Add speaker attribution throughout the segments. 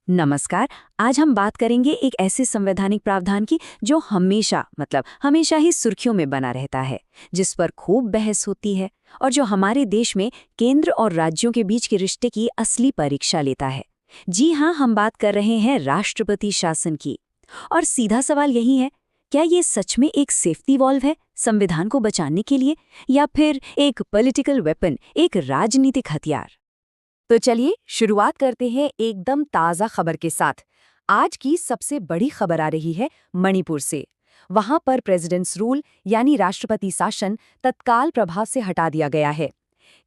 Speaker 1: नमस्कार। आज हम बात करेंगे एक ऐसे संवैधानिक प्रावधान की जो हमेशा ही सुर्खियों में बना रहता है, जिस पर खूब बहस होती है और जो हमारे देश में केंद्र और राज्यों के बीच के रिश्ते की असली परीक्षा लेता है। जी हाँ, हम बात कर रहे हैं राष्ट्रपति शासन की। और सीधा सवाल यही है, क्या ये सच में एक सेफ्टी वॉल्व है संविधान को बचाने के लिए, या फिर एक पॉलिटिकल वेपन, एक राजनीतिक हथियार?
Speaker 2: तो चलिए शुरुआत करते हैं एकदम ताज़ा खबर के साथ। आज की सबसे बड़ी खबर आ रही है मणिपुर से। वहां पर प्रेसिडेंट्स रूल यानी राष्ट्रपति शासन तत्काल प्रभाव से हटा दिया गया है।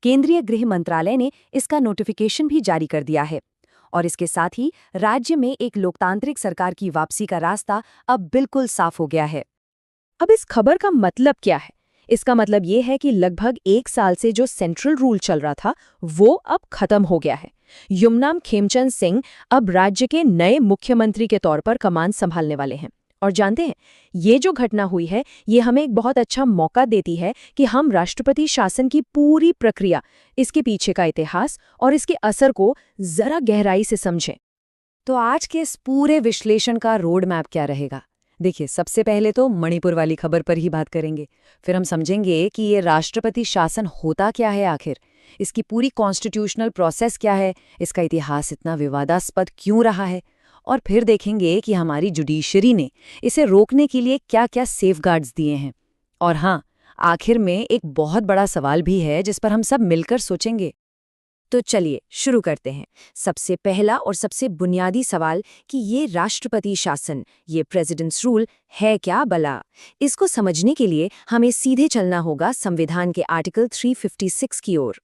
Speaker 2: केंद्रीय गृह मंत्रालय ने इसका नोटिफिकेशन भी जारी कर दिया है। और इसके साथ ही राज्य में एक लोकतांत्रिक सरकार की वापसी का रास्ता अब बिल्कुल साफ हो गया है।
Speaker 3: अब इस खबर का मतलब क्या है? इसका मतलब ये है कि लगभग 1 साल से जो सेंट्रल रूल चल रहा था वो अब खत्म हो गया है। युमनाम खेमचंद सिंह अब राज्य के नए मुख्यमंत्री के तौर पर कमान संभालने वाले हैं। और जानते हैं, ये जो घटना हुई है ये हमें एक बहुत अच्छा मौका देती है कि हम राष्ट्रपति शासन की पूरी प्रक्रिया, इसके पीछे का इतिहास और इसके असर को जरा गहराई से समझें।
Speaker 2: तो आज के इस पूरे विश्लेषण का रोड मैप क्या रहेगा? देखिए, सबसे पहले तो मणिपुर वाली खबर पर ही बात करेंगे। फिर हम समझेंगे कि ये राष्ट्रपति शासन होता क्या है आखिर, इसकी पूरी कॉन्स्टिट्यूशनल प्रोसेस क्या है, इसका इतिहास इतना विवादास्पद क्यों रहा है, और फिर देखेंगे कि हमारी जुडिशरी ने इसे रोकने के लिए क्या-क्या सेफगार्ड्स दिए हैं। और हाँ, आखिर में एक बहुत बड़ा सवाल भी है जिस पर हम सब मिलकर सोचेंगे। तो चलिए शुरू करते हैं। सबसे पहला और सबसे बुनियादी सवाल कि ये राष्ट्रपति शासन, ये प्रेसिडेंट्स रूल है क्या भला? इसको समझने के लिए हमें सीधे चलना होगा संविधान के आर्टिकल 356 की ओर।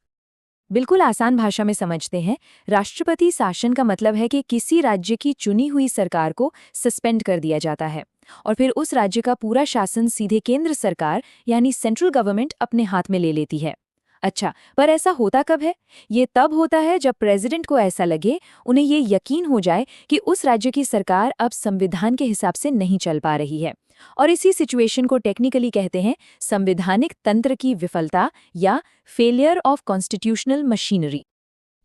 Speaker 2: बिल्कुल आसान भाषा में समझते हैं, राष्ट्रपति शासन का मतलब है कि किसी राज्य की चुनी हुई सरकार को सस्पेंड कर दिया जाता है और फिर उस राज्य का पूरा शासन सीधे केंद्र सरकार यानी सेंट्रल गवर्नमेंट अपने हाथ में ले लेती है। अच्छा, पर ऐसा होता कब है? ये तब होता है जब प्रेसिडेंट को ऐसा लगे, उन्हें ये यकीन हो जाए कि उस राज्य की सरकार अब संविधान के हिसाब से नहीं चल पा रही है। और इसी सिचुएशन को टेक्निकली कहते हैं संवैधानिक तंत्र की विफलता या फेलियर ऑफ कॉन्स्टिट्यूशनल मशीनरी।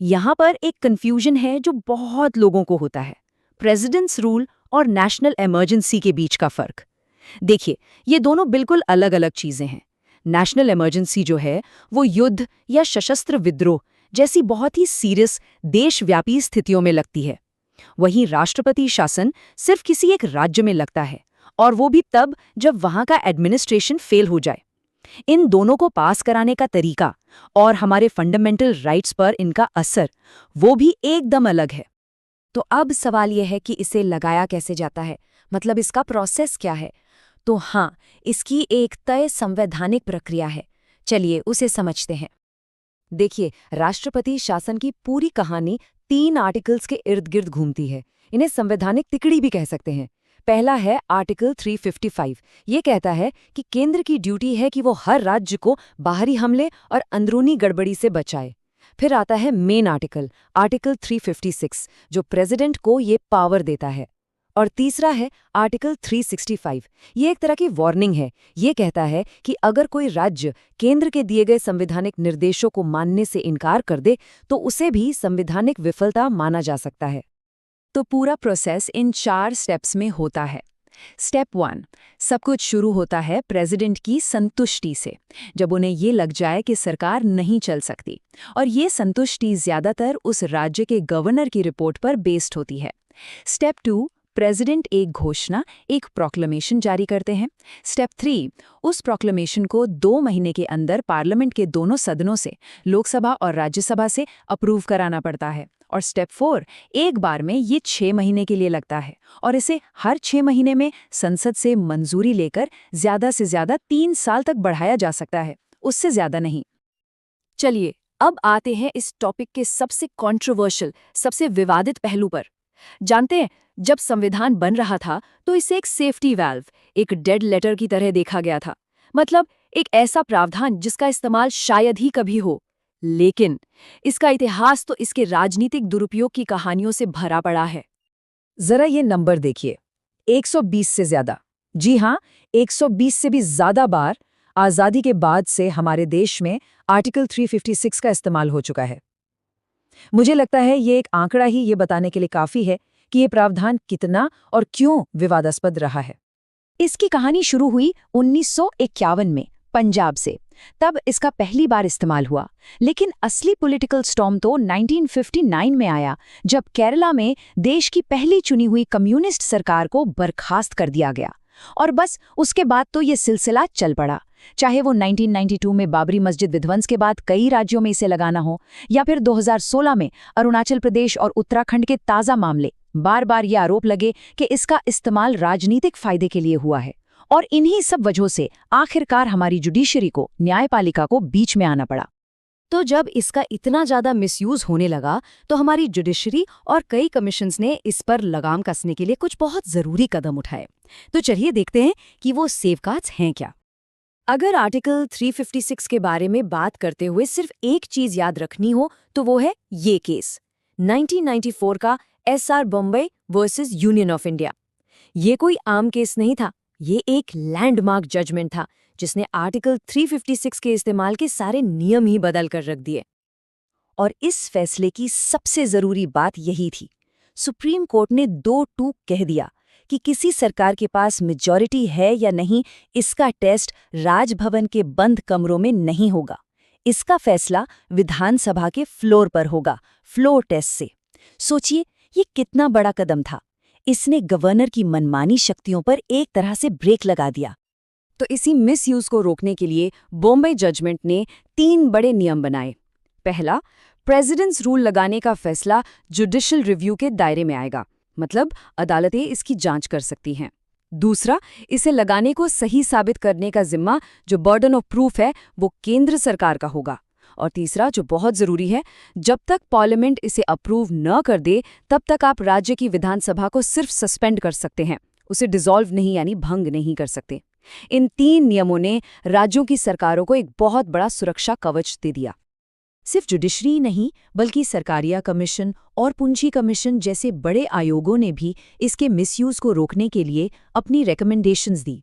Speaker 2: यहाँ पर एक कंफ्यूजन है जो बहुत लोगों को होता है, प्रेसिडेंट्स रूल और नेशनल इमरजेंसी के बीच का फर्क। देखिए, ये दोनों बिल्कुल अलग अलग चीजें हैं। नेशनल इमरजेंसी जो है वो युद्ध या सशस्त्र विद्रोह जैसी बहुत ही सीरियस देशव्यापी स्थितियों में लगती है। वहीं राष्ट्रपति शासन सिर्फ किसी एक राज्य में लगता है, और वो भी तब जब वहां का एडमिनिस्ट्रेशन फेल हो जाए। इन दोनों को पास कराने का तरीका और हमारे फंडामेंटल राइट्स पर इनका असर वो भी एकदम अलग है। तो अब सवाल यह है कि इसे लगाया कैसे जाता है, मतलब इसका प्रोसेस क्या है? तो हाँ, इसकी एक तय संवैधानिक प्रक्रिया है। चलिए उसे समझते हैं। देखिए, राष्ट्रपति शासन की पूरी कहानी 3 आर्टिकल्स के इर्द गिर्द घूमती है। इन्हें संवैधानिक तिकड़ी भी कह सकते हैं। पहला है आर्टिकल 355। ये कहता है कि केंद्र की ड्यूटी है कि वो हर राज्य को बाहरी हमले और अंदरूनी गड़बड़ी से बचाए। फिर आता है मेन आर्टिकल, आर्टिकल 356, जो प्रेसिडेंट को ये पावर देता है। और तीसरा है आर्टिकल 365। ये एक तरह की वार्निंग है। ये कहता है कि अगर कोई राज्य केंद्र के दिए गए संवैधानिक निर्देशों को मानने से इनकार कर दे तो उसे भी संवैधानिक विफलता माना जा सकता है। तो पूरा प्रोसेस इन 4 स्टेप्स में होता है। स्टेप 1, सब कुछ शुरू होता है प्रेसिडेंट की संतुष्टि से, जब उन्हें ये लग जाए कि सरकार नहीं चल सकती। और ये संतुष्टि ज्यादातर उस राज्य के गवर्नर की रिपोर्ट पर बेस्ड होती है। स्टेप 2, प्रेसिडेंट एक घोषणा, एक प्रोक्लेमेशन जारी करते हैं। स्टेप 3, उस प्रोक्लेमेशन को 2 महीने के अंदर पार्लियामेंट के दोनों सदनों से, लोकसभा और राज्यसभा से अप्रूव कराना पड़ता है। और स्टेप 4, एक बार में ये 6 महीने के लिए लगता है, और इसे हर 6 महीने में संसद से मंजूरी लेकर ज्यादा से ज्यादा 3 साल तक बढ़ाया जा सकता है, उससे ज्यादा नहीं। चलिए अब आते हैं इस टॉपिक के सबसे कंट्रोवर्शियल, सबसे विवादित पहलू पर। जानते हैं, जब संविधान बन रहा था तो इसे एक सेफ्टी वाल्व, एक डेड लेटर की तरह देखा गया था। मतलब एक ऐसा प्रावधान जिसका इस्तेमाल शायद ही कभी हो। लेकिन इसका इतिहास तो इसके राजनीतिक दुरुपयोग की कहानियों से भरा पड़ा है।
Speaker 3: जरा ये नंबर देखिए, 120 से ज्यादा। जी हाँ, 120 से भी ज्यादा बार आजादी के बाद से हमारे देश में आर्टिकल 356 का इस्तेमाल हो चुका है। मुझे लगता है ये एक आंकड़ा ही ये बताने के लिए काफी है
Speaker 2: कि ये प्रावधान कितना और क्यों विवादास्पद रहा है।
Speaker 1: इसकी कहानी शुरू हुई 1951 में पंजाब से। तब इसका पहली बार इस्तेमाल हुआ, लेकिन असली पॉलिटिकल स्टॉर्म तो 1959 में आया, जब केरला में देश की पहली चुनी हुई कम्युनिस्ट सरकार को बर्खास्त कर दिया गया। और बस उसके बाद तो ये सिलसिला चल पड़ा। चाहे वो 1992 में बाबरी मस्जिद विध्वंस के बाद कई राज्यों में इसे लगाना हो, या फिर 2016 में अरुणाचल प्रदेश और उत्तराखंड के ताज़ा मामले, बार बार ये आरोप लगे कि इसका इस्तेमाल राजनीतिक फायदे के लिए हुआ है। और इन्हीं सब वजहों से आखिरकार हमारी जुडिशरी को, न्यायपालिका को बीच में आना पड़ा।
Speaker 3: तो जब इसका इतना ज़्यादा मिसयूज होने लगा तो हमारी जुडिशरी और कई कमीशंस ने इस पर लगाम कसने के लिए कुछ बहुत ज़रूरी कदम उठाए। तो चलिए देखते हैं कि वो सेफगार्ड्स हैं क्या। अगर आर्टिकल 356 के बारे में बात करते हुए सिर्फ एक चीज़ याद रखनी हो तो वो है ये केस 1994 का SR Bombay versus union of India. ये कोई आम केस नहीं था, ये एक लैंडमार्क जजमेंट था जिसने आर्टिकल 356 के इस्तेमाल के सारे नियम ही बदल कर रख दिए।
Speaker 1: और इस फैसले की सबसे जरूरी बात यही थी, सुप्रीम कोर्ट ने 2-2 कह दिया कि किसी सरकार के पास मेजॉरिटी है या नहीं, इसका टेस्ट राजभवन के बंद कमरों में नहीं होगा। इसका फैसला विधानसभा के फ्लोर पर होगा, फ्लोर टेस्ट से। सोचिए ये कितना बड़ा कदम था। इसने गवर्नर की मनमानी शक्तियों पर एक तरह से ब्रेक लगा दिया।
Speaker 2: तो इसी मिसयूज को रोकने के लिए बॉम्बे जजमेंट ने 3 बड़े नियम बनाए। पहला, प्रेसिडेंट्स रूल लगाने का फैसला जुडिशियल रिव्यू के दायरे में आएगा, मतलब अदालतें इसकी जांच कर सकती हैं। दूसरा, इसे लगाने को सही साबित करने का जिम्मा, जो बर्डन ऑफ प्रूफ है, वो केंद्र सरकार का होगा। और तीसरा, जो बहुत जरूरी है, जब तक पार्लियामेंट इसे अप्रूव न कर दे तब तक आप राज्य की विधानसभा को सिर्फ सस्पेंड कर सकते हैं, उसे डिसॉल्व नहीं यानी भंग नहीं कर सकते। इन 3 नियमों ने राज्यों की सरकारों को एक बहुत बड़ा सुरक्षा कवच दे दिया। सिर्फ जुडिशरी ही नहीं, बल्कि सरकारिया कमीशन और पूंजी कमीशन जैसे बड़े आयोगों ने भी इसके मिसयूज को रोकने के लिए अपनी रिकमेंडेशंस दी।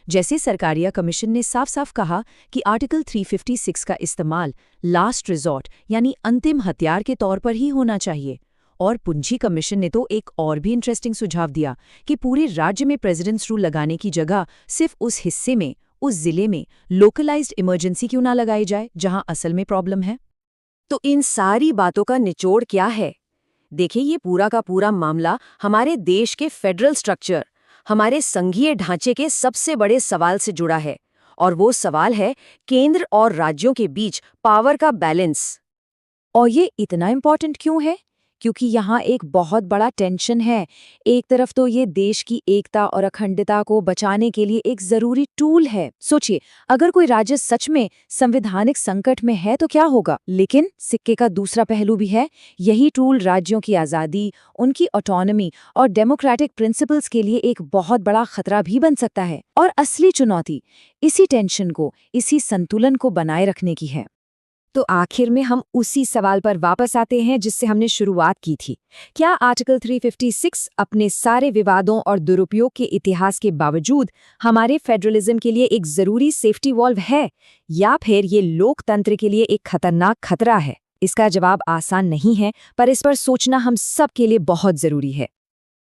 Speaker 2: जैसे सरकारिया कमीशन ने साफ साफ कहा कि आर्टिकल 356 का इस्तेमाल लास्ट रिजॉर्ट यानी अंतिम हथियार के तौर पर ही होना चाहिए। और पूंजी कमीशन ने तो एक और भी इंटरेस्टिंग सुझाव दिया कि पूरे राज्य में प्रेसिडेंट्स रूल लगाने की जगह सिर्फ उस हिस्से में, उस जिले में लोकलाइज्ड इमरजेंसी क्यों ना लगाई जाए जहां असल में प्रॉब्लम है।
Speaker 3: तो इन सारी बातों का निचोड़ क्या है? देखिए, ये पूरा का पूरा मामला हमारे देश के फेडरल स्ट्रक्चर, हमारे संघीय ढांचे के सबसे बड़े सवाल से जुड़ा है। और वो सवाल है केंद्र और राज्यों के बीच पावर का बैलेंस।
Speaker 2: और ये इतना इम्पोर्टेंट क्यों है? क्योंकि यहाँ एक बहुत बड़ा टेंशन है। एक तरफ तो ये देश की एकता और अखंडता को बचाने के लिए एक जरूरी टूल है। सोचिए, अगर कोई राज्य सच में संवैधानिक संकट में है तो क्या होगा? लेकिन सिक्के का दूसरा पहलू भी है। यही टूल राज्यों की आज़ादी, उनकी ऑटोनॉमी और डेमोक्रेटिक प्रिंसिपल्स के लिए एक बहुत बड़ा खतरा भी बन सकता है। और असली चुनौती इसी टेंशन को, इसी संतुलन को बनाए रखने की है।
Speaker 3: तो आखिर में हम उसी सवाल पर वापस आते हैं जिससे हमने शुरुआत की थी। क्या आर्टिकल 356 अपने सारे विवादों और दुरुपयोग के इतिहास के बावजूद हमारे फेडरलिज्म के लिए एक जरूरी सेफ्टी वॉल्व है, या फिर ये लोकतंत्र के लिए एक खतरनाक खतरा है? इसका जवाब आसान नहीं है, पर इस पर सोचना हम सब के लिए बहुत जरूरी है।